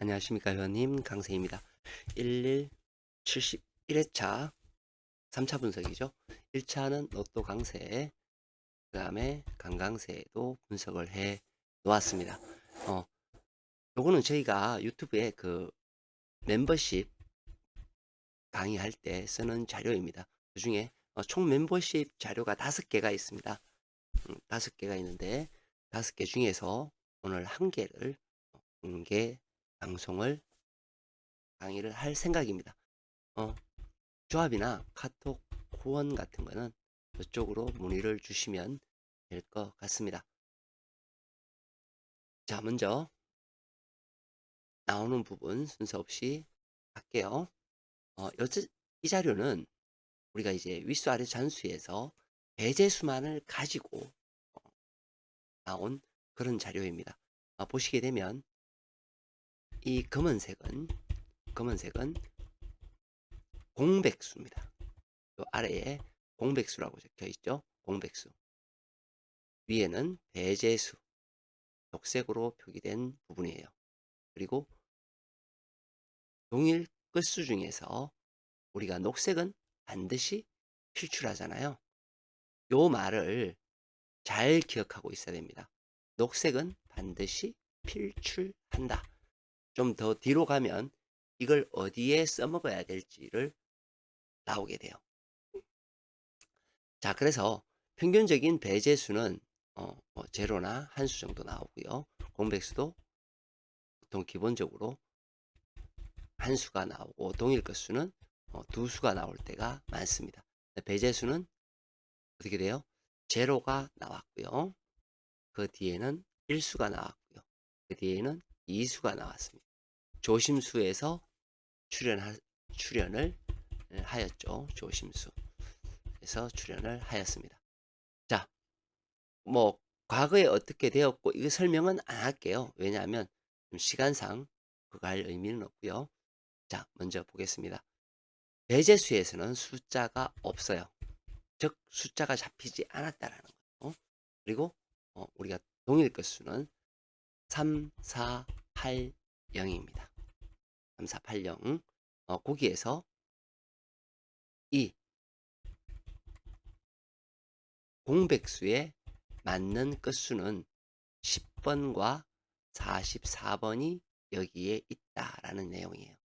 안녕하십니까 회원님 강세입니다. 1171회차 3차 분석이죠. 1차는 로또 강세, 그 다음에 강강세도 분석을 해 놓았습니다. 요거는 저희가 유튜브에 그 멤버십 강의할 때 쓰는 자료입니다. 그 중에 총 멤버십 자료가 5개가 있습니다. 5개가 있는데 5개 중에서 오늘 1개를 공개 방송을 강의를 할 생각입니다. 어, 조합이나 카톡 후원 같은 거는 이쪽으로 문의를 주시면 될 것 같습니다. 자, 먼저 나오는 부분 순서 없이 갈게요. 이 자료는 우리가 이제 윗수 아래 잔수에서 배제수만을 가지고 나온 그런 자료입니다. 보시게 되면 이 검은색은 공백수입니다. 또 아래에 공백수라고 적혀 있죠. 공백수. 위에는 배제수, 녹색으로 표기된 부분이에요. 그리고 동일 끝수 중에서 우리가 녹색은 반드시 필출하잖아요. 요 말을 잘 기억하고 있어야 됩니다. 녹색은 반드시 필출한다. 좀 더 뒤로 가면 이걸 어디에 써먹어야 될지를 나오게 돼요. 자, 그래서 평균적인 배제수는 제로나 한 수 정도 나오고요. 공백수도 보통 기본적으로 한 수가 나오고 동일 끝수는 두 수가 나올 때가 많습니다. 배제수는 어떻게 돼요? 제로가 나왔고요. 그 뒤에는 1수가 나왔고요. 그 뒤에는 2수가 나왔습니다. 조심수에서 출연을 하였죠. 조심수에서 출연을 하였습니다. 자, 뭐 과거에 어떻게 되었고 이 설명은 안 할게요. 왜냐하면 시간상 그거 할 의미는 없고요. 자, 먼저 보겠습니다. 배제수에서는 숫자가 없어요. 즉 숫자가 잡히지 않았다라는 거죠. 그리고 우리가 동일 끝수는 3, 4, 8, 0입니다. 3, 4, 8, 0. 거기에서 이 공백수에 맞는 끝수는 10번과 44번이 여기에 있다라는 내용이에요.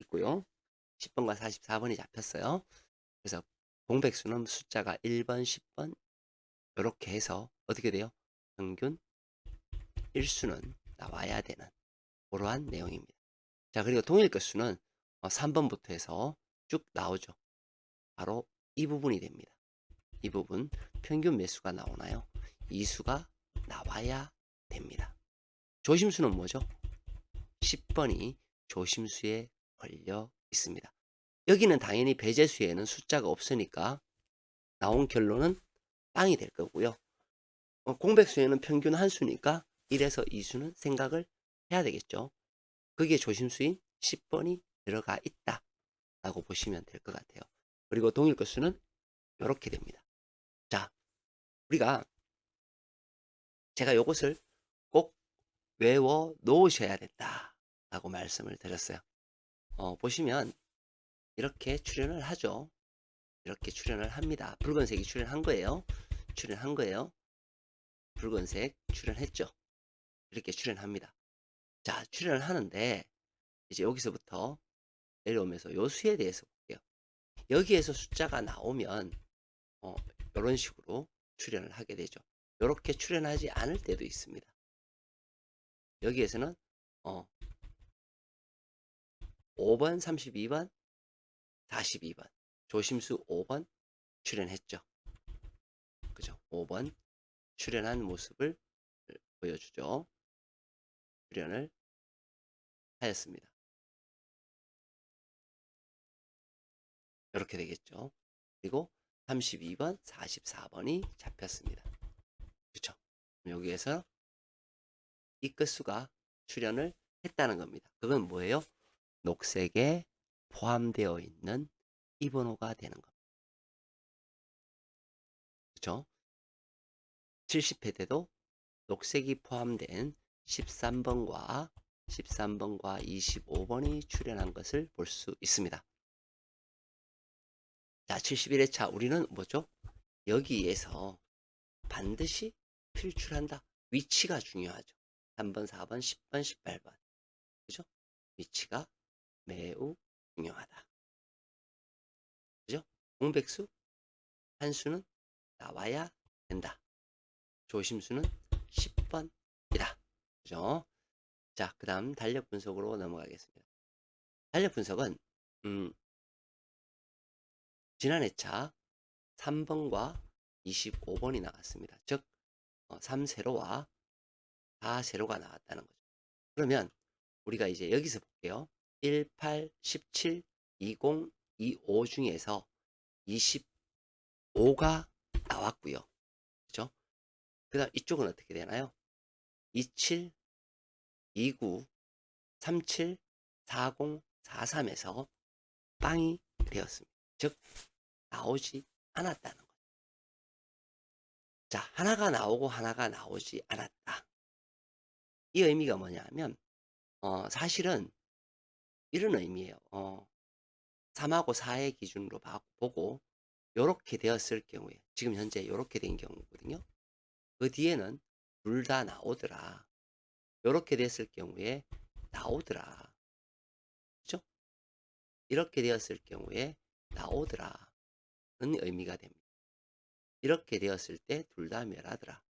있고요. 10번과 44번이 잡혔어요. 그래서 공백수는 숫자가 1번, 10번 이렇게 해서 어떻게 돼요? 평균 1수는 나와야 되는 그러한 내용입니다. 자, 그리고 동일 끝수는 3번부터 해서 쭉 나오죠. 바로 이 부분이 됩니다. 이 부분 평균 몇 수가 나오나요? 2수가 나와야 됩니다. 조심수는 뭐죠? 10번이 조심수에 걸려 있습니다. 여기는 당연히 배제수에는 숫자가 없으니까 나온 결론은 빵이 될 거고요. 공백수에는 평균 한 수니까 1에서 2수는 생각을 해야 되겠죠. 그게 조심수인 10번이 들어가 있다 라고 보시면 될 것 같아요. 그리고 동일 끝수는 이렇게 됩니다. 자, 우리가 제가 이것을 꼭 외워 놓으셔야 된다 라고 말씀을 드렸어요. 보시면 이렇게 출연을 하죠. 이렇게 출연을 합니다. 붉은색이 출연한 거예요. 출연한 거예요. 붉은색 출연했죠. 이렇게 출연합니다. 자, 출연을 하는데 이제 여기서부터 내려오면서 요 수에 대해서 볼게요. 여기에서 숫자가 나오면 이런 식으로 출연을 하게 되죠. 이렇게 출연하지 않을 때도 있습니다. 여기에서는 5번, 32번, 42번 조심수 5번 출연했죠. 그죠? 5번 출연한 모습을 보여주죠. 출연을 하였습니다. 이렇게 되겠죠. 그리고 32번, 44번이 잡혔습니다. 그렇죠? 여기에서 이 끝수가 출연을 했다는 겁니다. 그건 뭐예요? 녹색에 포함되어 있는 이 번호가 되는 겁니다. 그렇죠? 70회 때도 녹색이 포함된 13번과 13번과 25번이 출현한 것을 볼 수 있습니다. 자, 71회차 우리는 뭐죠? 여기에서 반드시 필출한다. 위치가 중요하죠. 3번, 4번, 10번, 18번. 그죠? 위치가 매우 중요하다. 그죠? 공백수, 한수는 나와야 된다. 조심수는 10번이다. 그죠? 자, 그 다음 달력 분석으로 넘어가겠습니다. 달력 분석은, 지난 회차 3번과 25번이 나왔습니다. 즉, 3세로와 4세로가 나왔다는 거죠. 그러면 우리가 이제 여기서 볼게요. 18, 17, 20, 25 중에서 25가 나왔고요. 그죠? 그 다음 이쪽은 어떻게 되나요? 27, 29, 37, 40, 43에서 빵이 되었습니다. 즉 나오지 않았다는 거죠. 자, 하나가 나오고 하나가 나오지 않았다. 이 의미가 뭐냐면 사실은 이런 의미예요. 3하고 4의 기준으로 보고 요렇게 되었을 경우에 지금 현재 요렇게 된 경우거든요. 그 뒤에는 둘 다 나오더라. 요렇게 됐을 경우에 나오더라. 그죠? 이렇게 되었을 경우에 나오더라는 의미가 됩니다. 이렇게 되었을 때 둘 다 멸하더라.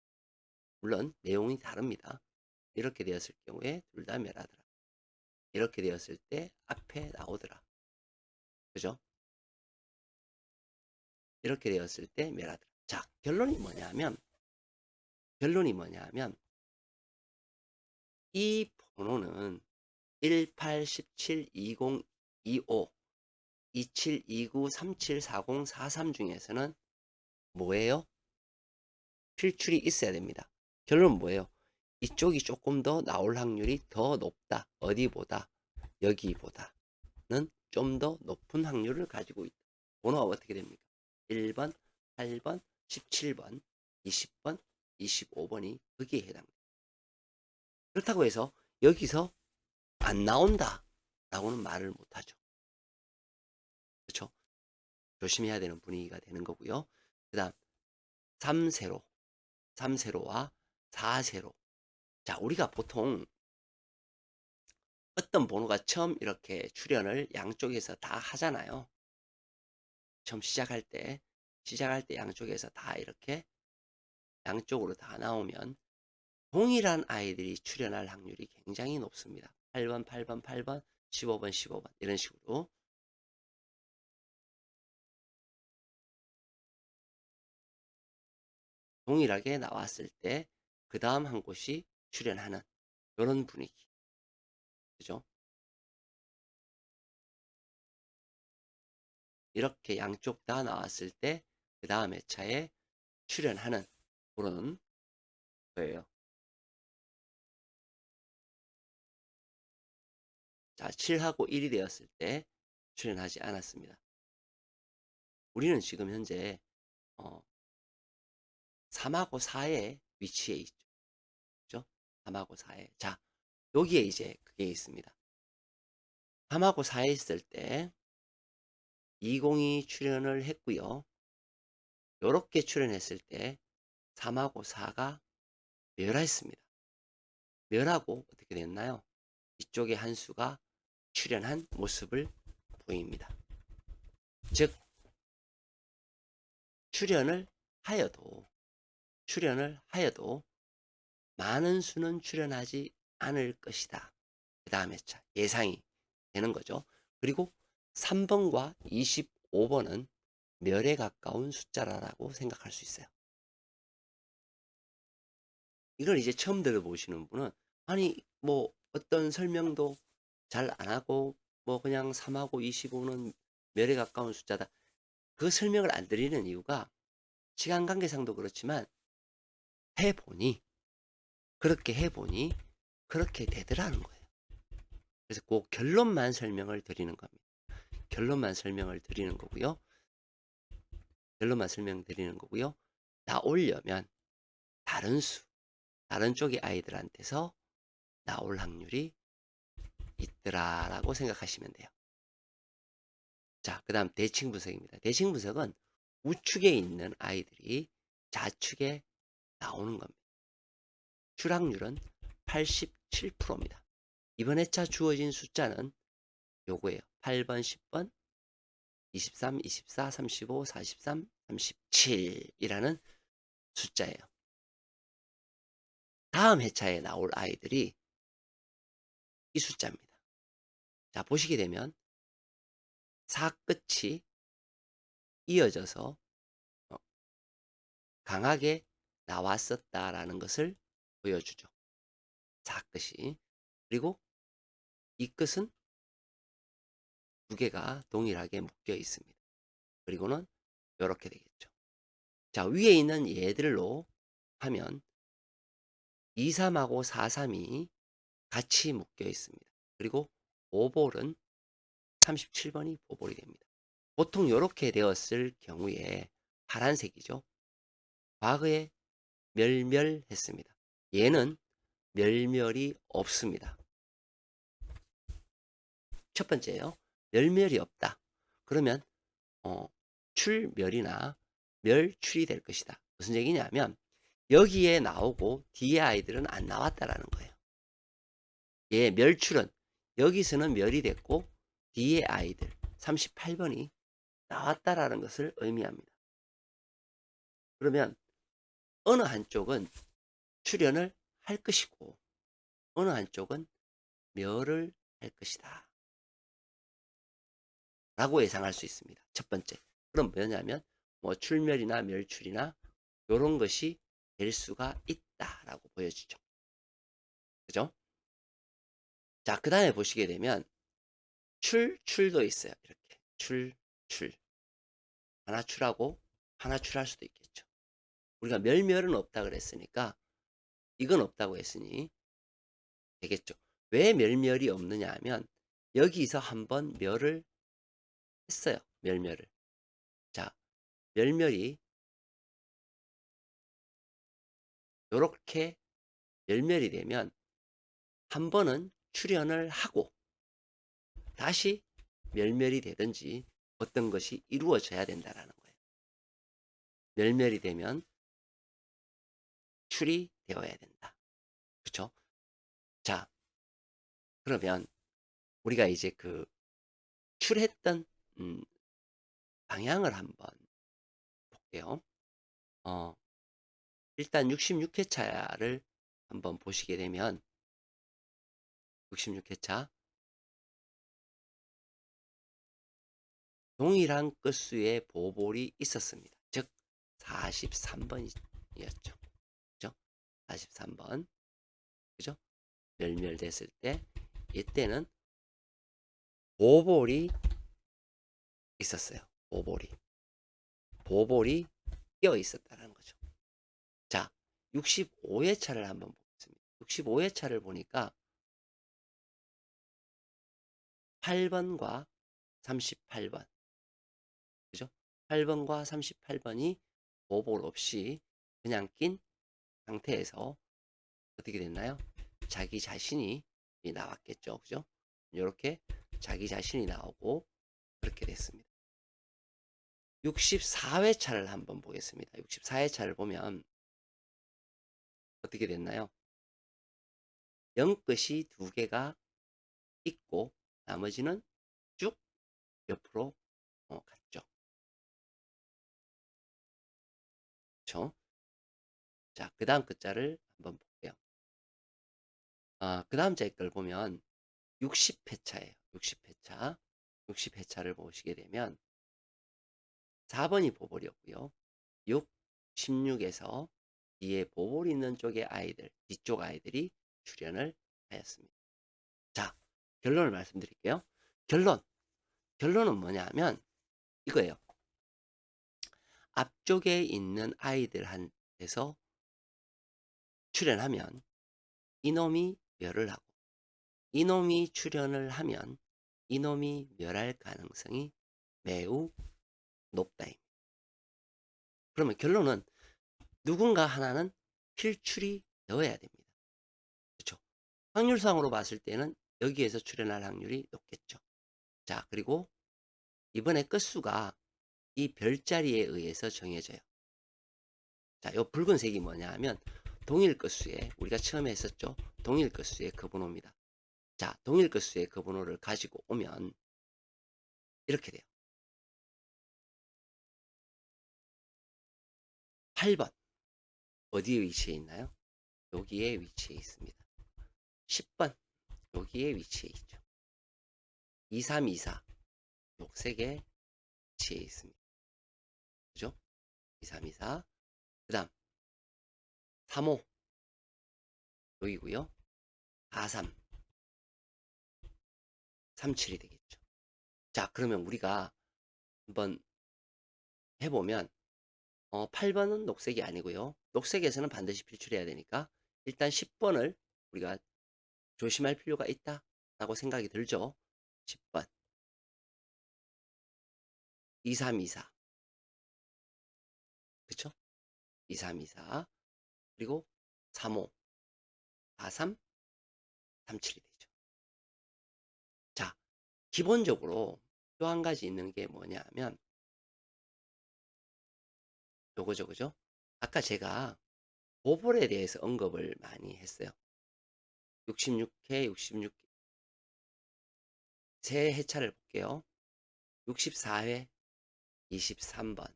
물론 내용이 다릅니다. 이렇게 되었을 경우에 둘 다 멸하더라. 이렇게 되었을 때 앞에 나오더라. 그죠? 이렇게 되었을 때 멸하더라. 자, 결론이 뭐냐면 이 번호는 18, 17, 20, 25, 27, 29, 37, 40, 43 중에서는 뭐예요? 필출이 있어야 됩니다. 결론은 뭐예요? 이쪽이 조금 더 나올 확률이 더 높다. 어디보다? 여기보다는 좀 더 높은 확률을 가지고 있다. 번호가 어떻게 됩니까? 1번, 8번, 17번, 20번, 25번이 거기에 해당됩니다. 그렇다고 해서 여기서 안 나온다 라고는 말을 못하죠. 그렇죠? 조심해야 되는 분위기가 되는 거고요. 그 다음 3세로, 3세로와 4세로. 자, 우리가 보통 어떤 번호가 처음 이렇게 출현을 양쪽에서 다 하잖아요. 처음 시작할 때 양쪽에서 다 이렇게 양쪽으로 다 나오면 동일한 아이들이 출현할 확률이 굉장히 높습니다. 8번, 8번, 8번, 15번, 15번 이런 식으로. 동일하게 나왔을 때 그 다음 한 곳이 출현하는 이런 분위기. 그죠? 이렇게 양쪽 다 나왔을 때 그 다음 회차에 출현하는 그런 거예요. 자, 7하고 1이 되었을 때 출현하지 않았습니다. 우리는 지금 현재 3하고 4의 위치에 있죠. 그죠? 3하고 4에. 자, 여기에 이제 그게 있습니다. 3하고 4에 있을 때 20이 출현을 했고요. 이렇게 출현했을 때 3하고 4가 멸했습니다. 멸하고 어떻게 됐나요? 이쪽에 한 수가 출현한 모습을 보입니다. 즉 출현을 하여도 많은 수는 출현하지 않을 것이다. 그 다음 회차 예상이 되는 거죠. 그리고 3번과 25번은 멸에 가까운 숫자라고 생각할 수 있어요. 이걸 이제 처음 들어보시는 분은 아니 뭐 어떤 설명도 잘 안 하고 뭐 그냥 3하고 25는 멸에 가까운 숫자다. 그 설명을 안 드리는 이유가 시간 관계상도 그렇지만 해보니 그렇게 되더라는 거예요. 그래서 꼭 결론만 설명을 드리는 겁니다. 결론만 설명을 드리는 거고요. 나오려면 다른 쪽의 아이들한테서 나올 확률이 있더라라고 생각하시면 돼요. 자, 그다음 대칭 분석입니다. 대칭 분석은 우측에 있는 아이들이 좌측에 나오는 겁니다. 출학률은 87%입니다. 이번 회차 주어진 숫자는 요거예요. 8번, 10번, 23, 24, 35, 43, 37이라는 숫자예요. 다음 회차에 나올 아이들이 이 숫자입니다. 자, 보시게 되면 사끝이 이어져서 강하게 나왔었다라는 것을 보여주죠. 사끝이. 그리고 이 끝은 두 개가 동일하게 묶여 있습니다. 그리고는 이렇게 되겠죠. 자, 위에 있는 얘들로 하면 23하고 43이 같이 묶여 있습니다. 그리고 보볼은 37번이 보볼이 됩니다. 보통 이렇게 되었을 경우에 파란색이죠. 과거에 멸멸했습니다. 얘는 멸멸이 없습니다. 첫 번째예요. 멸멸이 없다. 그러면 출멸이나 멸출이 될 것이다. 무슨 얘기냐면 여기에 나오고 뒤에 아이들은 안 나왔다라는 거예요. 예, 멸출은 여기서는 멸이 됐고 뒤에 아이들 38번이 나왔다라는 것을 의미합니다. 그러면 어느 한쪽은 출현을 할 것이고 어느 한쪽은 멸을 할 것이다 라고 예상할 수 있습니다. 첫 번째. 그럼 뭐냐면 뭐 출멸이나 멸출이나 이런 것이 될 수가 있다라고 보여지죠. 그죠? 자, 그 다음에 보시게 되면 출도 있어요. 이렇게 출. 하나 출하고 하나 출할 수도 있겠죠. 우리가 멸멸은 없다 그랬으니까 이건 없다고 했으니 되겠죠. 왜 멸멸이 없느냐 하면 여기서 한번 멸을 했어요. 멸멸을. 자, 멸멸이 요렇게 멸멸이 되면 한 번은 출현을 하고 다시 멸멸이 되든지 어떤 것이 이루어져야 된다라는 거예요. 멸멸이 되면 출이 되어야 된다. 그렇죠? 자, 그러면 우리가 이제 그 출했던 방향을 한번 볼게요. 일단 66회차를 한번 보시게 되면 66회차 동일한 끝수의 보볼이 있었습니다. 즉 43번이었죠. 그죠? 43번. 그죠? 멸멸됐을 때 이때는 보볼이 있었어요. 보볼이 끼어 있었다는 거죠. 자, 65회차를 한번 보겠습니다. 65회차를 보니까 8번과 38번. 그죠? 8번과 38번이 보볼 없이 그냥 낀 상태에서 어떻게 됐나요? 자기 자신이 나왔겠죠. 그죠? 이렇게 자기 자신이 나오고 그렇게 됐습니다. 64회차를 한번 보겠습니다. 64회차를 보면 어떻게 됐나요? 0끝이 두 개가 있고 나머지는 쭉 옆으로 갔죠. 그렇죠? 자, 그 다음 끝자를 한번 볼게요. 그 다음 걸 보면 60회차예요. 60회차. 60회차를 보시게 되면 4번이 보볼이었고요. 6, 16에서 뒤에 보볼 있는 쪽의 아이들, 뒤쪽 아이들이 출연을 하였습니다. 자, 결론을 말씀드릴게요. 결론은 뭐냐 하면 이거예요. 앞쪽에 있는 아이들한테서 출연하면 이놈이 멸을 하고 이놈이 출연을 하면 이놈이 멸할 가능성이 매우 높다. 그러면 결론은 누군가 하나는 필출이 되어야 됩니다. 그렇죠? 확률상으로 봤을 때는 여기에서 출현할 확률이 높겠죠. 자, 그리고 이번에 끝수가 이 별자리에 의해서 정해져요. 자, 요 붉은색이 뭐냐 하면 동일 끝수에 우리가 처음에 했었죠. 동일 끝수의 그 번호입니다. 자, 동일 끝수의 그 번호를 가지고 오면 이렇게 돼요. 8번 어디에 위치해 있나요? 여기에 위치해 있습니다. 10번 여기에 위치해 있죠. 2324 녹색에 위치해 있습니다. 그죠? 2324 그 다음 35 여기고요. 43 37이 되겠죠. 자, 그러면 우리가 한번 해보면 8번은 녹색이 아니고요. 녹색에서는 반드시 필출해야 되니까 일단 10번을 우리가 조심할 필요가 있다라고 생각이 들죠. 10번 2324 그쵸? 2324 그리고 35 43 37이 되죠. 자, 기본적으로 또 한 가지 있는 게 뭐냐 하면 요거죠. 그죠? 아까 제가 보볼에 대해서 언급을 많이 했어요. 66회, 66, 세 회차를 볼게요. 64회, 23번,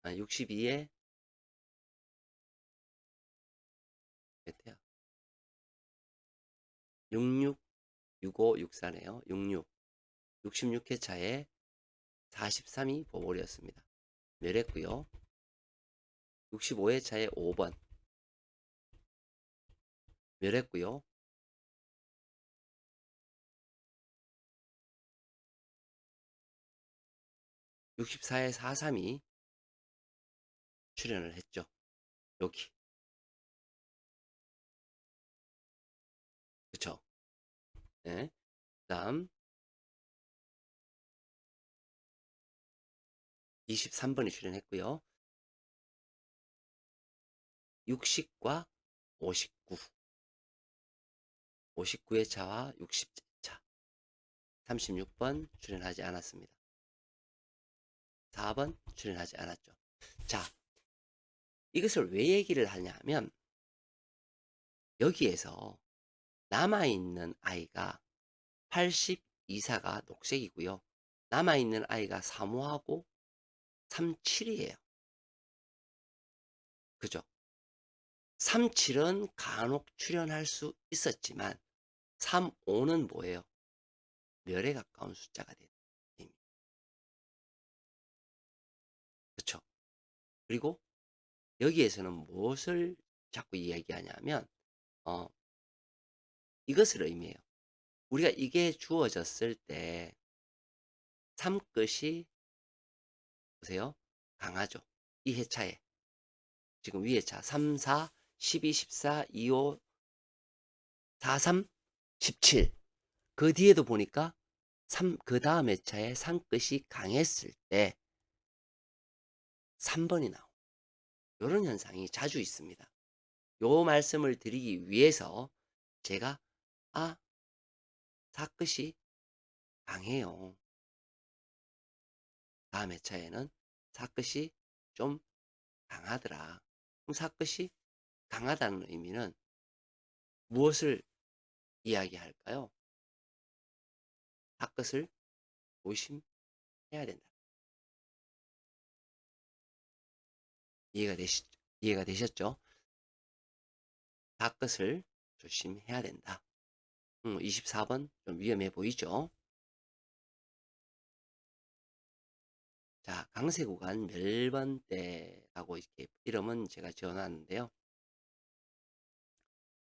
62회, 몇 회야? 66, 65, 64네요. 66, 66회차에 43이 보볼이었습니다. 멸했고요. 65회차에 5번, 멸했고요. 64회 43이 출연을 했죠. 여기. 그쵸? 네. 그 다음 23번이 출연했고요. 60과 59. 59회차와 60차. 36번 출연하지 않았습니다. 4번 출연하지 않았죠. 자, 이것을 왜 얘기를 하냐 하면 여기에서 남아있는 아이가 82사가 녹색이고요. 남아있는 아이가 35하고 37이에요. 그죠? 37은 간혹 출연할 수 있었지만 35는 뭐예요? 멸에 가까운 숫자가 되는 의미입니다. 그렇죠? 그리고 여기에서는 무엇을 자꾸 이야기하냐면 이것을 의미해요. 우리가 이게 주어졌을 때 3끝이 보세요. 강하죠. 이 회차에 지금 위에 차 3, 4, 12, 14, 25, 43, 17. 그 뒤에도 보니까 3, 그 다음 회차에 3끝이 강했을 때 3번이 나오고 이런 현상이 자주 있습니다. 요 말씀을 드리기 위해서 제가 4끝이 강해요. 다음 회차에는 4끝이 좀 강하더라. 그럼 4끝이 강하다는 의미는 무엇을 이야기할까요? 4끝을 조심해야 된다. 이해가 되셨죠? 4끝을 조심해야 된다. 24번 좀 위험해 보이죠? 자, 강세 구간 멸번대라고 이렇게 이름은 제가 지어놨는데요.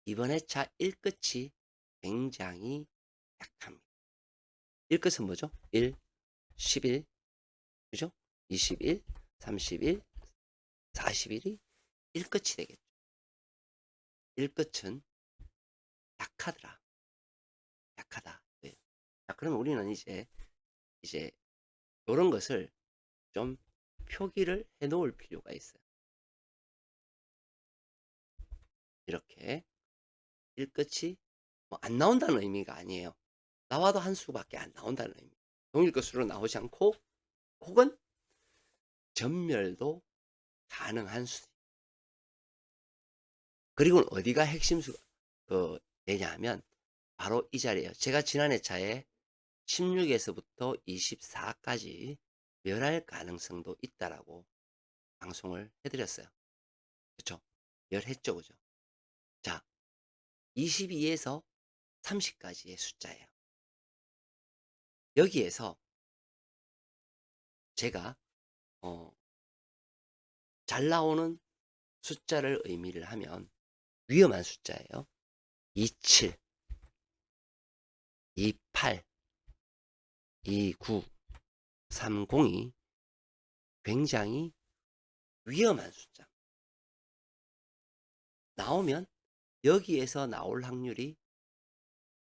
이번 회차 1끝이 굉장히 약합니다. 1끝은 뭐죠? 1, 11, 그죠? 21, 31, 41이 1끝이 되겠죠. 1끝은 약하더라. 약하다. 네. 자, 그러면 우리는 이제 이런 것을 좀 표기를 해 놓을 필요가 있어요. 이렇게 1 끝이 뭐 안 나온다는 의미가 아니에요. 나와도 한 수밖에 안 나온다는 의미. 동일 끝수로 나오지 않고 혹은 전멸도 가능한 수. 그리고 어디가 핵심 되냐 하면 바로 이 자리예요. 제가 지난 회차에 16 에서부터 24 까지 멸할 가능성도 있다라고 방송을 해 드렸어요. 그쵸? 멸했죠. 그죠? 자, 22 에서 30 까지의 숫자예요. 여기에서 제가 어 잘 나오는 숫자를 의미를 하면 위험한 숫자예요. 27, 28, 29, 30이 굉장히 위험한 숫자. 나오면 여기에서 나올 확률이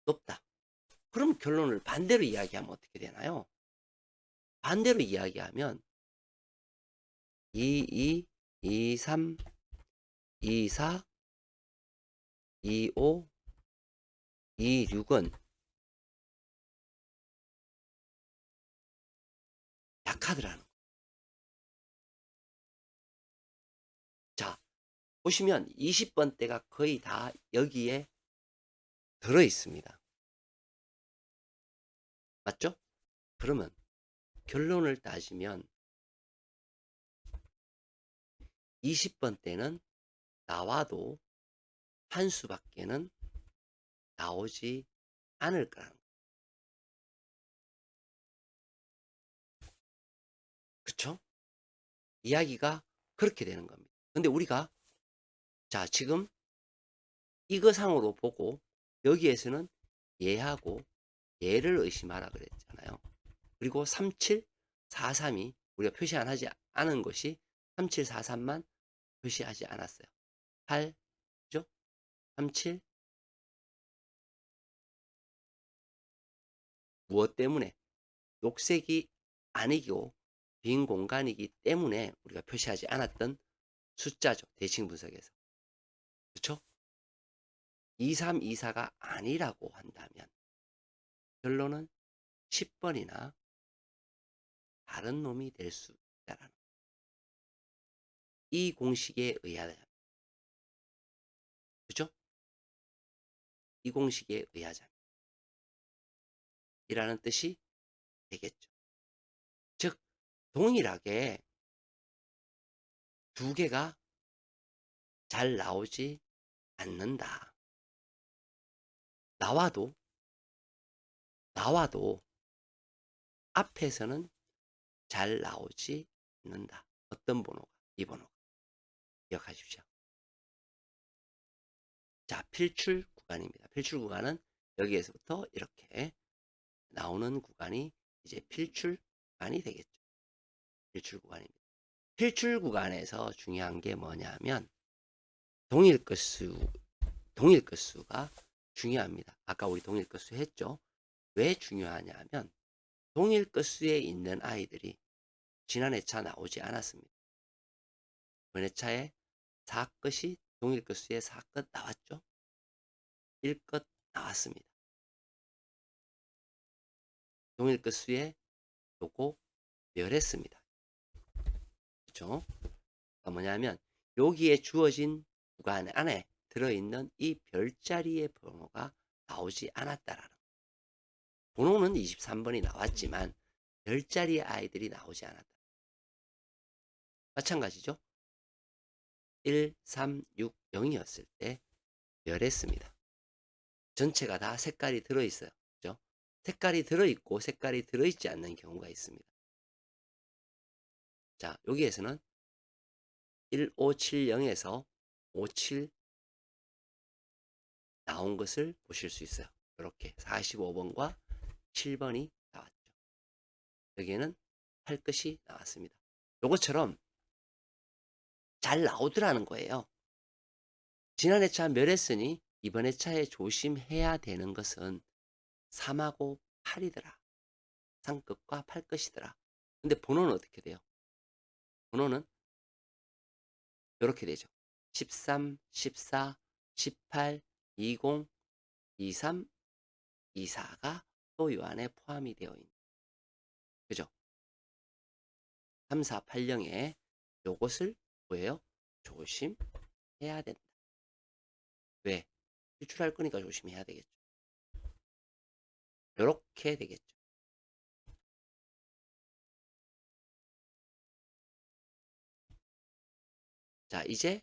높다. 그럼 결론을 반대로 이야기하면 어떻게 되나요? 반대로 이야기하면 22, 23, 24, 25, 26은 약하더라는 거예요. 자, 보시면 20번대가 거의 다 여기에 들어 있습니다. 맞죠? 그러면 결론을 따지면 20번대는 나와도 한 수밖에는 나오지 않을 거라는 거예요. 그쵸? 이야기가 그렇게 되는 겁니다. 근데 우리가 자, 지금 이거 상으로 보고 여기에서는 얘하고 얘를 의심하라 그랬잖아요. 그리고 3743이 우리가 표시 안 하지 않은 것이 3743만 표시하지 않았어요. 8, 그죠? 37 무엇 때문에? 녹색이 아니고 빈 공간이기 때문에 우리가 표시하지 않았던 숫자죠. 대칭 분석에서. 그렇죠? 2324가 아니라고 한다면 결론은 10번이나 다른 놈이 될 수 있다라는 이 공식에 의하자. 그죠? 이 공식에 의하자. 이라는 뜻이 되겠죠. 즉, 동일하게 두 개가 잘 나오지 않는다. 나와도 앞에서는 잘 나오지 않는다. 어떤 번호가? 이 번호가. 기억하십시오. 자, 필출 구간입니다. 필출 구간은 여기에서부터 이렇게 나오는 구간이 이제 필출 구간이 되겠죠. 필출 구간입니다. 필출 구간에서 중요한 게 뭐냐면 동일 끝수가 중요합니다. 아까 우리 동일 끝수 했죠. 왜 중요하냐면 동일 끝수에 있는 아이들이 지난 회차 나오지 않았습니다. 이번 회차에 4끝이 동일 끝수에 4끝 나왔죠. 1끝 나왔습니다. 동일 끝수에 요거 멸했습니다. 그렇죠? 그러니까 뭐냐면 여기에 주어진 구간 안에 들어있는 이 별자리의 번호가 나오지 않았다라는 거예요. 번호는 23번이 나왔지만 별자리의 아이들이 나오지 않았다. 마찬가지죠. 1, 3, 6, 0이었을 때 멸했습니다. 전체가 다 색깔이 들어있어요. 그죠? 색깔이 들어있고 색깔이 들어있지 않는 경우가 있습니다. 자, 여기에서는 1570에서 57 나온 것을 보실 수 있어요. 이렇게 45번과 7번이 나왔죠. 여기에는 할 것이 나왔습니다. 요것처럼 잘 나오더라는 거예요. 지난 회차 멸했으니 이번 회차에 조심해야 되는 것은 3하고 8이더라. 3끝과 8끝이더라. 근데 번호는 어떻게 돼요? 번호는 이렇게 되죠. 13, 14, 18, 20, 23, 24가 또 요 안에 포함이 되어 있는 그죠? 3480에 요것을 뭐예요? 조심해야 된다. 왜? 실출할 거니까 조심해야 되겠죠. 요렇게 되겠죠. 자, 이제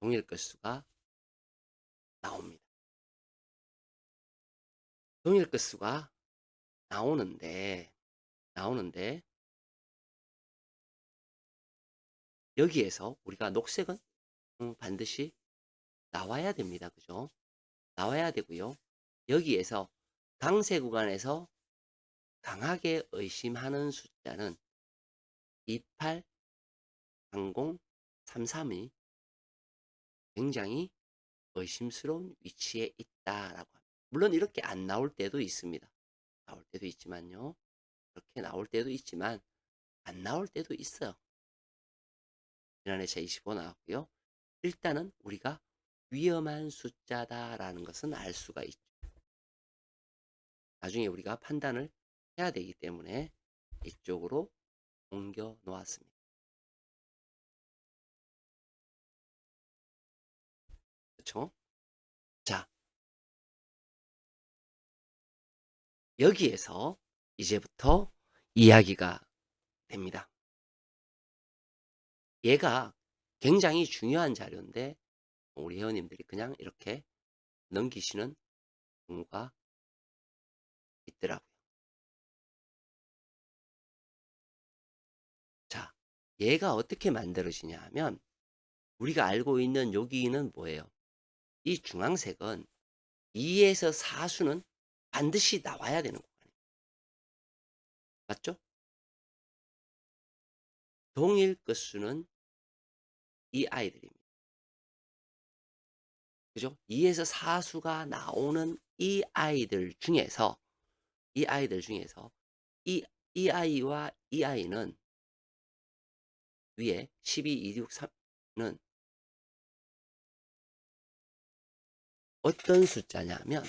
동일 끝수가 나옵니다. 동일 끝수가 나오는데 여기에서 우리가 녹색은 반드시 나와야 됩니다. 그죠? 나와야 되고요. 여기에서 강세 구간에서 강하게 의심하는 숫자는 28, 30, 33이 굉장히 의심스러운 위치에 있다라고 합니다. 물론 이렇게 안 나올 때도 있습니다. 나올 때도 있지만요. 이렇게 나올 때도 있지만 안 나올 때도 있어요. 지난해 제25 나왔고요. 일단은 우리가 위험한 숫자다라는 것은 알 수가 있죠. 나중에 우리가 판단을 해야 되기 때문에 이쪽으로 옮겨 놓았습니다. 그렇죠? 자, 여기에서 이제부터 이야기가 됩니다. 얘가 굉장히 중요한 자료인데 우리 회원님들이 그냥 이렇게 넘기시는 경우가 있더라고요. 자, 얘가 어떻게 만들어지냐 하면 우리가 알고 있는 여기는 뭐예요? 이 중앙색은 2에서 4수는 반드시 나와야 되는 구간이에요. 맞죠? 동일 끝수는 이 아이들입니다. 그죠? 2에서 4수가 나오는 이 아이들 중에서 이 아이와 이 아이는 위에 12, 2, 6, 3는 어떤 숫자냐면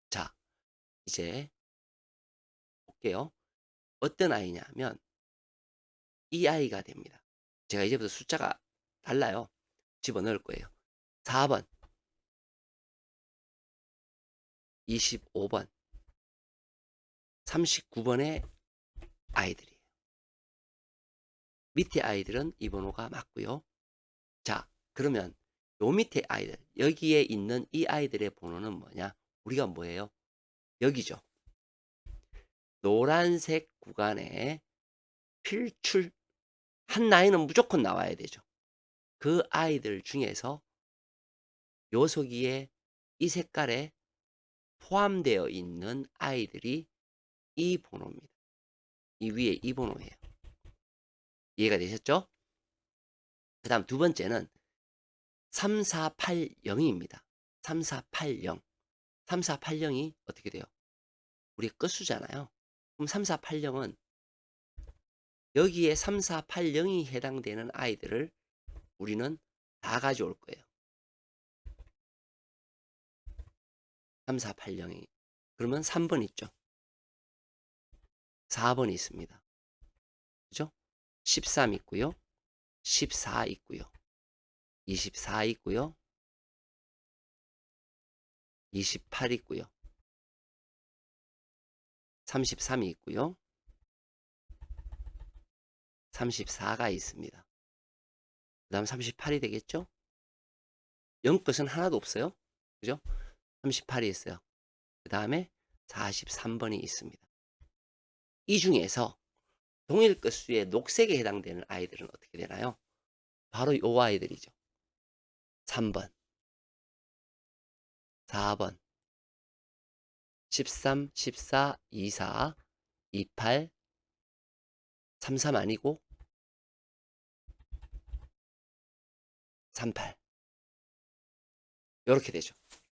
자, 이제 볼게요. 어떤 아이냐면 이 아이가 됩니다. 제가 이제부터 숫자가 달라요. 집어넣을 거예요. 4번, 25번, 39번의 아이들이에요. 밑에 아이들은 이 번호가 맞고요. 자, 그러면 요 밑에 아이들, 여기에 있는 이 아이들의 번호는 뭐냐? 우리가 뭐예요? 여기죠. 노란색 구간에 필출 한 라인은 무조건 나와야 되죠. 그 아이들 중에서 요소기에 이 색깔에 포함되어 있는 아이들이 이 번호입니다. 이 위에 이 번호예요. 이해가 되셨죠? 그 다음 두 번째는 3480입니다. 3480. 3480이 어떻게 돼요? 우리 끝수잖아요. 그럼 3480은 여기에 3480이 해당되는 아이들을 우리는 다 가져올 거예요. 3480이. 그러면 3번 있죠. 4번 있습니다. 그죠? 13 있고요. 14 있고요. 24 있고요. 28 있고요. 33이 있고요. 34가 있습니다. 그 다음 38이 되겠죠? 0끝은 하나도 없어요. 그죠? 38이 있어요. 그 다음에 43번이 있습니다. 이 중에서 동일 끝수의 녹색에 해당되는 아이들은 어떻게 되나요? 바로 이 아이들이죠. 3번, 4번, 13, 14, 24, 28, 33 아니고 38 이렇게 되죠.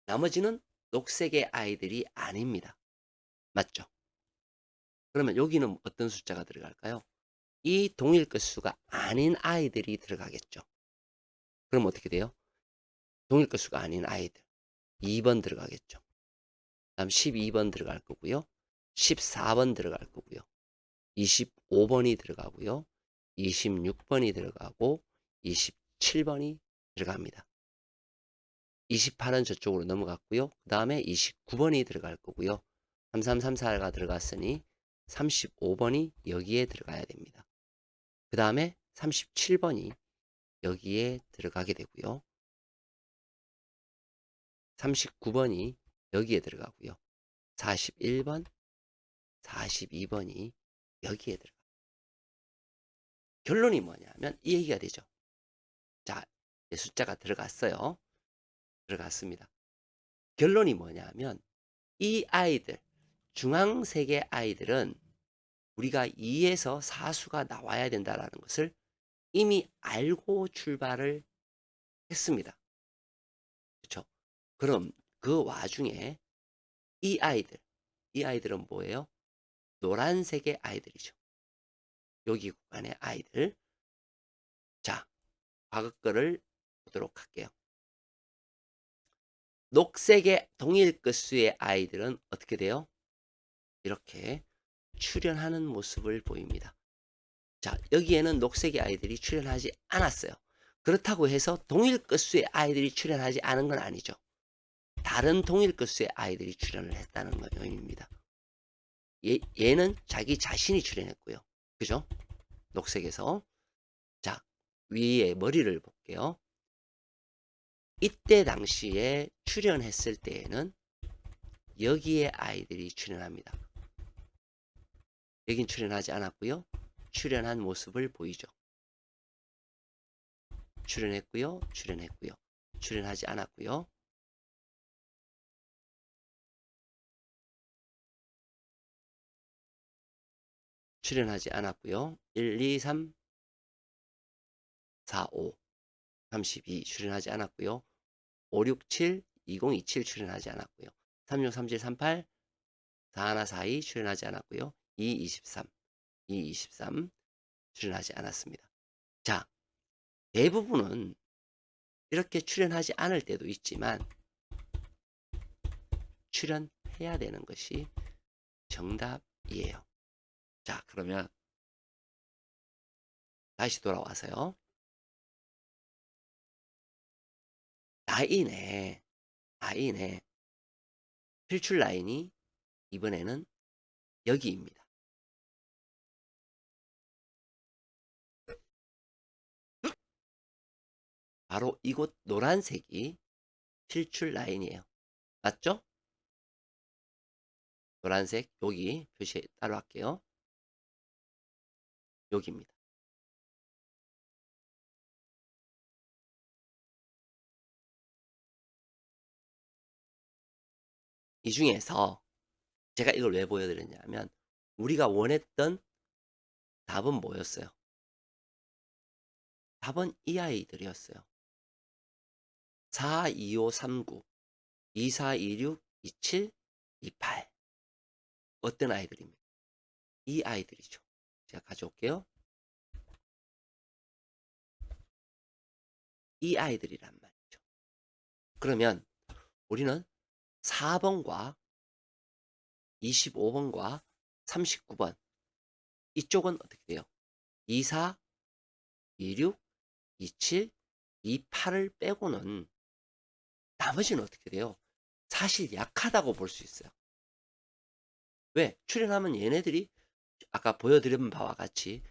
나머지는 녹색의 아이들이 아닙니다. 맞죠? 그러면 여기는 어떤 숫자가 들어갈까요? 이 동일 끝수가 아닌 아이들이 들어가겠죠. 그럼 어떻게 돼요? 동일 건수가 아닌 아이들 2번 들어가겠죠. 다음 12번 들어갈 거고요. 14번 들어갈 거고요. 25 번이 들어가고요. 26 번이 들어가고 27 번이 들어갑니다. 28은 저쪽으로 넘어갔고요. 그다음에 29 번이 들어갈 거고요. 3334가 들어갔으니 35 번이 여기에 들어가야 됩니다. 그다음에 37 번이 여기에 들어가게 되고요. 39 번이 여기에 들어가고요. 41 번, 42 번이 여기에 들어갑니다. 결론이 뭐냐면 이 얘기가 되죠. 자, 이제 숫자가 들어갔어요. 들어갔습니다. 결론이 뭐냐면 이 아이들, 중앙세계 아이들은 우리가 2에서 사수가 나와야 된다라는 것을 이미 알고 출발을 했습니다. 그렇죠? 그럼 그 와중에 이 아이들, 이 아이들은 뭐예요? 노란색의 아이들이죠. 여기 구간의 아이들. 자, 과거 거를 보도록 할게요. 녹색의 동일 끝수의 아이들은 어떻게 돼요? 이렇게 출현하는 모습을 보입니다. 자, 여기에는 녹색의 아이들이 출현하지 않았어요. 그렇다고 해서 동일 끝수의 아이들이 출현하지 않은 건 아니죠. 다른 동일 끝수의 아이들이 출현을 했다는 의미입니다. 얘는 자기 자신이 출현했고요. 그죠? 녹색에서. 자, 위에 머리를 볼게요. 이때 당시에 출현했을 때에는 여기에 아이들이 출현합니다. 여긴 출현하지 않았고요. 출현한 모습을 보이죠. 출현했고요. 출현했고요. 출현하지 않았고요. 출현하지 않았고요. 1, 2, 3, 4, 5, 32 출현하지 않았고요. 5, 6, 7, 2027 출현하지 않았고요. 36, 37, 38, 41, 42 출현하지 않았고요. 2, 23, 2, 23 출현하지 않았습니다. 자, 대부분은 이렇게 출현하지 않을 때도 있지만 출현해야 되는 것이 정답이에요. 자, 그러면 다시 돌아와서요. 라인에 필출 라인이 이번에는 여기입니다. 바로 이곳 노란색이 필출 라인이에요. 맞죠? 노란색 여기 표시 따로 할게요. 여기입니다. 이 중에서 제가 이걸 왜 보여드렸냐면 우리가 원했던 답은 뭐였어요? 답은 이 아이들이었어요. 4, 2, 5, 3, 9, 2, 4, 2, 6, 2, 7, 2, 8 어떤 아이들입니까? 이 아이들이죠. 제가 가져올게요. 이 아이들이란 말이죠. 그러면 우리는 4번과 25번과 39번 이쪽은 어떻게 돼요? 24, 26, 27, 28을 빼고는 나머지는 어떻게 돼요? 사실 약하다고 볼 수 있어요. 왜? 출현하면 얘네들이 아까 보여드린 바와 같이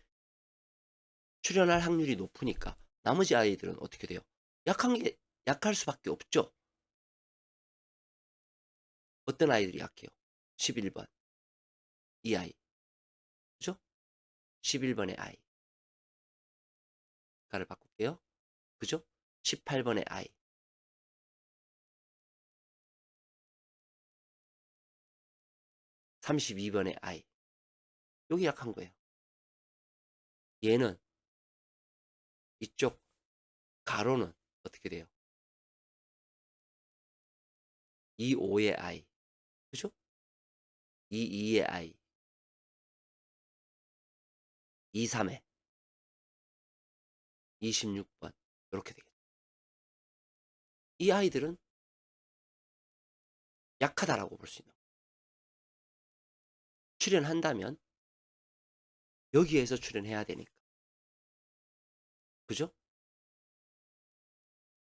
출현할 확률이 높으니까 나머지 아이들은 어떻게 돼요? 약할 수밖에 없죠. 어떤 아이들이 약해요? 11번 이 아이 그죠? 11번의 아이 가를 바꿀게요. 그죠? 18번의 아이 32번의 아이 여기 약한 거예요. 얘는 이쪽 가로는 어떻게 돼요? 25의 아이 그죠? 22의 아이 23의 26번 이렇게 되겠죠. 이 아이들은 약하다라고 볼 수 있는 거예요. 출연한다면 여기에서 출연해야 되니까. 그죠?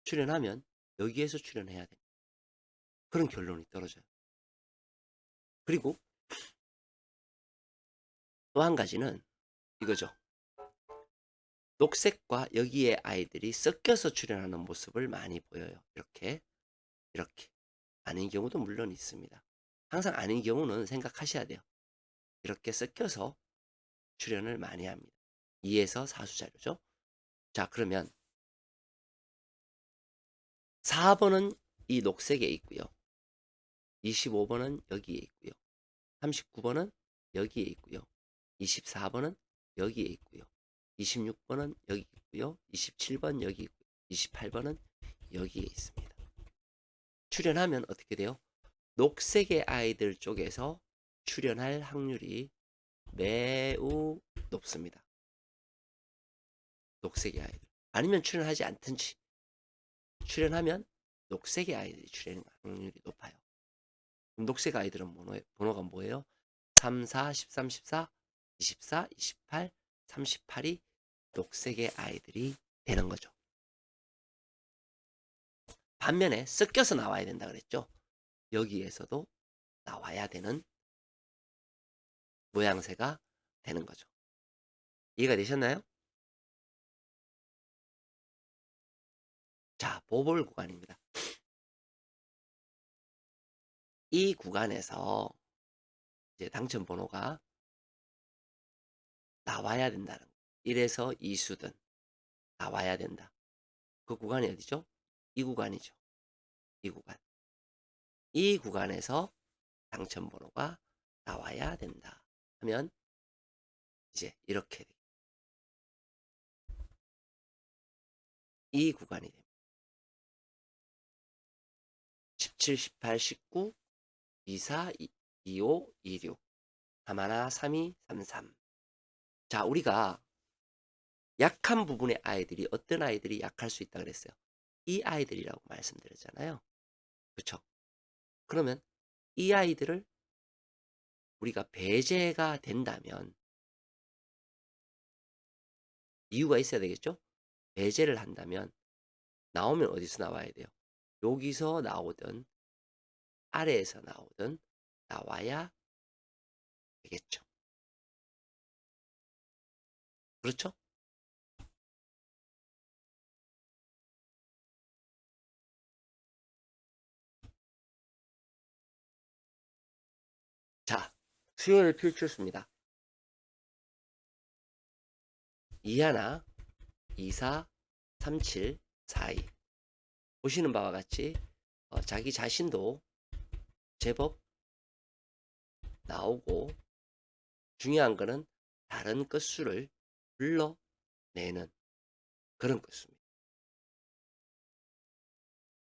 출연하면 여기에서 출연해야 돼. 그런 결론이 떨어져요. 그리고 또 한 가지는 이거죠. 녹색과 여기에 아이들이 섞여서 출연하는 모습을 많이 보여요. 이렇게, 이렇게. 아닌 경우도 물론 있습니다. 항상 아닌 경우는 생각하셔야 돼요. 이렇게 섞여서 출연을 많이 합니다. 2에서 4수 자료죠. 자, 그러면 4번은 이 녹색에 있고요. 25번은 여기에 있고요. 39번은 여기에 있고요. 24번은 여기에 있고요. 26번은 여기 있고요. 27번 여기 있고요. 28번은 여기에 있습니다. 출연하면 어떻게 돼요? 녹색의 아이들 쪽에서 출연할 확률이 매우 높습니다. 녹색의 아이들. 아니면 출연하지 않든지. 출연하면 녹색의 아이들이 출연할 확률이 높아요. 그럼 녹색 아이들은 번호가 뭐예요? 3, 4, 13, 14, 24, 28, 38이 녹색의 아이들이 되는 거죠. 반면에 섞여서 나와야 된다 그랬죠. 여기에서도 나와야 되는 모양새가 되는 거죠. 이해가 되셨나요? 자, 보볼 구간입니다. 이 구간에서 이제 당첨 번호가 나와야 된다는 거예요. 1에서 2수든 나와야 된다. 그 구간이 어디죠? 이 구간이죠. 이 구간. 이 구간에서 당첨 번호가 나와야 된다 하면 이제 이렇게 이 구간이 됩니다. 17, 18, 19, 24, 25, 26, 31, 32, 33. 자, 우리가 약한 부분의 아이들이 어떤 아이들이 약할 수 있다 그랬어요. 이 아이들이라고 말씀드렸잖아요. 그렇죠? 그러면 이 아이들을 우리가 배제가 된다면 이유가 있어야 되겠죠? 배제를 한다면 나오면 어디서 나와야 돼요? 여기서 나오든 아래에서 나오든 나와야 되겠죠. 그렇죠? 자, 수열 필출수입니다. 21, 24, 37, 42. 보시는 바와 같이 자기 자신도 제법 나오고 중요한 거는 다른 끝수를 불러내는 그런 끝수입니다.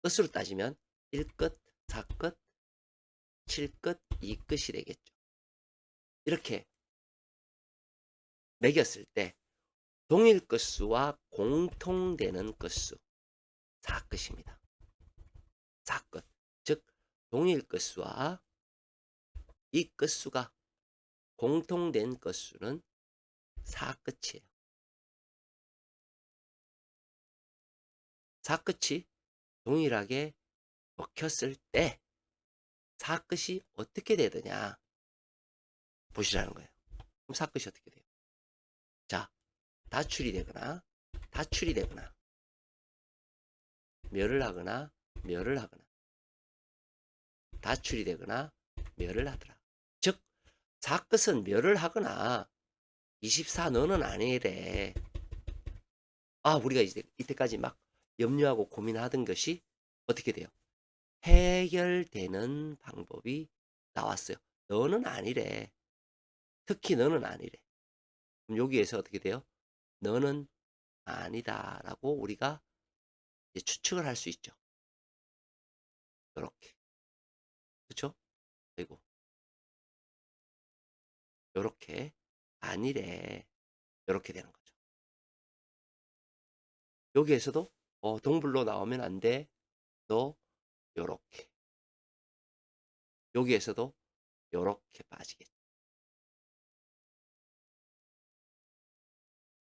끝수로 따지면 1끝, 4끝, 7끝, 2끝이 되겠죠. 이렇게 매겼을 때 동일 끝수와 공통되는 끝수 4끝입니다. 4끝. 즉 동일 끝수와 이 끝수가 공통된 끝수는 4끝이에요. 4끝이 동일하게 먹혔을 때 4끝이 어떻게 되느냐 보시라는 거예요. 그럼 4끝이 어떻게 돼요? 자, 다출이 되거나 다출이 되거나 멸을 하거나 멸을 하거나 다출이 되거나 멸을 하더라. 즉 4끝은 멸을 하거나 24 너는 아니래. 아, 우리가 이제 이때까지 막 염려하고 고민하던 것이 어떻게 돼요? 해결되는 방법이 나왔어요. 너는 아니래. 특히 너는 아니래. 그럼 여기에서 어떻게 돼요? 너는 아니다라고 우리가 이제 추측을 할 수 있죠. 이렇게. 그렇죠? 그리고 이렇게 아니래. 이렇게 되는 거죠. 여기에서도 동불로 나오면 안 돼. 또 요렇게. 여기에서도 요렇게 빠지겠죠.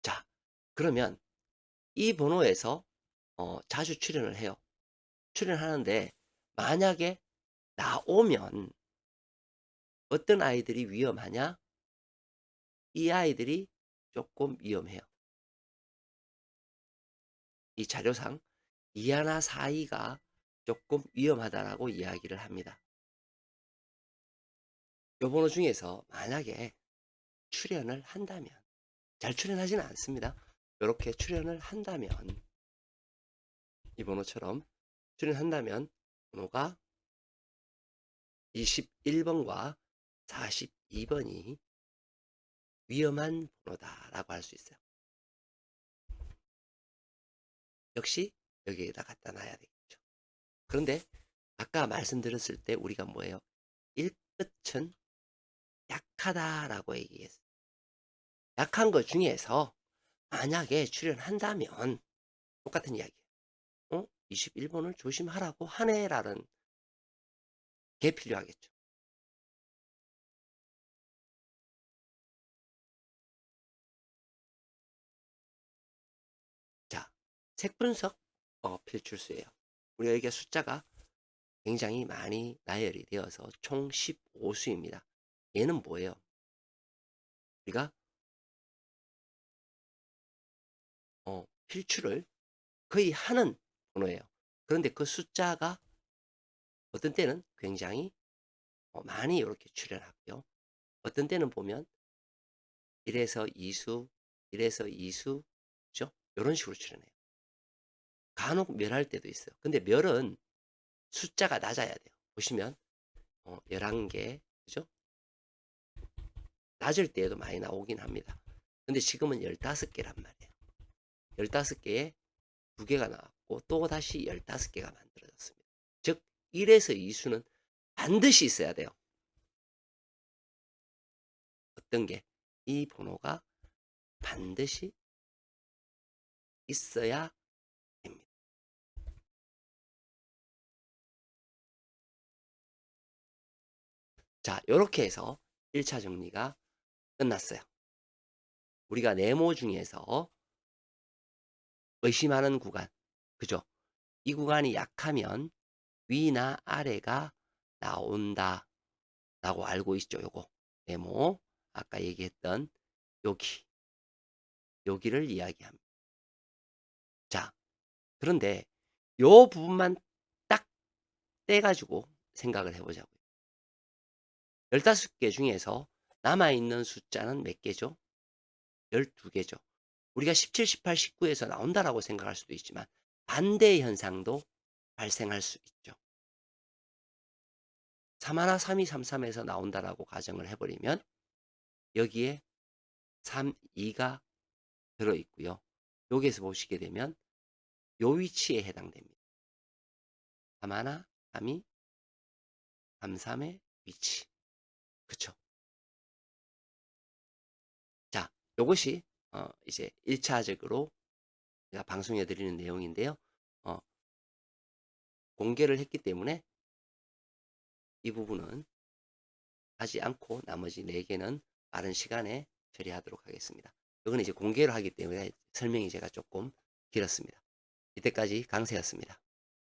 자, 그러면 이 번호에서 자주 출연을 해요. 출연하는데 만약에 나오면 어떤 아이들이 위험하냐? 이 아이들이 조금 위험해요. 이 자료상 2하나 4이가 조금 위험하다라고 이야기를 합니다. 요 번호 중에서 만약에 출연을 한다면, 잘 출연하지는 않습니다. 요렇게 출연을 한다면, 이 번호처럼 출연한다면 번호가 21번과 42번이 위험한 번호다라고 할 수 있어요. 역시 여기에다 갖다 놔야 되겠죠. 그런데 아까 말씀드렸을 때 우리가 뭐예요? 1끝은 약하다라고 얘기했어요. 약한 것 중에서 만약에 출연한다면 똑같은 이야기예요. 21번을 조심하라고 하네라는 게 필요하겠죠. 자, 색분석 필출수예요. 우리가 여기가 숫자가 굉장히 많이 나열이 되어서 총 15수입니다. 얘는 뭐예요? 우리가 필출을 거의 하는 번호예요. 그런데 그 숫자가 어떤 때는 굉장히 많이 이렇게 출현하고요. 어떤 때는 보면 1에서 2수, 1에서 2수, 그죠? 이런 식으로 출현해요. 간혹 멸할 때도 있어요. 근데 멸은 숫자가 낮아야 돼요. 보시면 11개, 그죠? 낮을 때에도 많이 나오긴 합니다. 근데 지금은 15개란 말이에요. 15개에 2개가 나왔고 또 다시 15개가 만들어졌습니다. 즉 1에서 2수는 반드시 있어야 돼요. 어떤 게? 이 번호가 반드시 있어야 됩니다. 자, 이렇게 해서 1차 정리가 끝났어요. 우리가 네모 중에서 의심하는 구간, 그죠? 이 구간이 약하면 위나 아래가 나온다 라고 알고 있죠. 요거 네모, 아까 얘기했던 여기를 이야기합니다. 자, 그런데 요 부분만 딱 떼가지고 생각을 해보자고요. 15개 중에서 남아있는 숫자는 몇 개죠? 12개죠. 우리가 17, 18, 19에서 나온다라고 생각할 수도 있지만 반대의 현상도 발생할 수 있죠. 3하나 3이 33에서 나온다라고 가정을 해버리면 여기에 3, 2가 들어있고요. 여기에서 보시게 되면 요 위치에 해당됩니다. 3하나 3이 33의 위치. 그쵸? 자, 요것이 이제 1차적으로 제가 방송해 드리는 내용인데요. 어, 공개를 했기 때문에 이 부분은 하지 않고 나머지 4개는 빠른 시간에 처리하도록 하겠습니다. 이건 이제 공개를 하기 때문에 설명이 제가 조금 길었습니다. 이때까지 강세였습니다.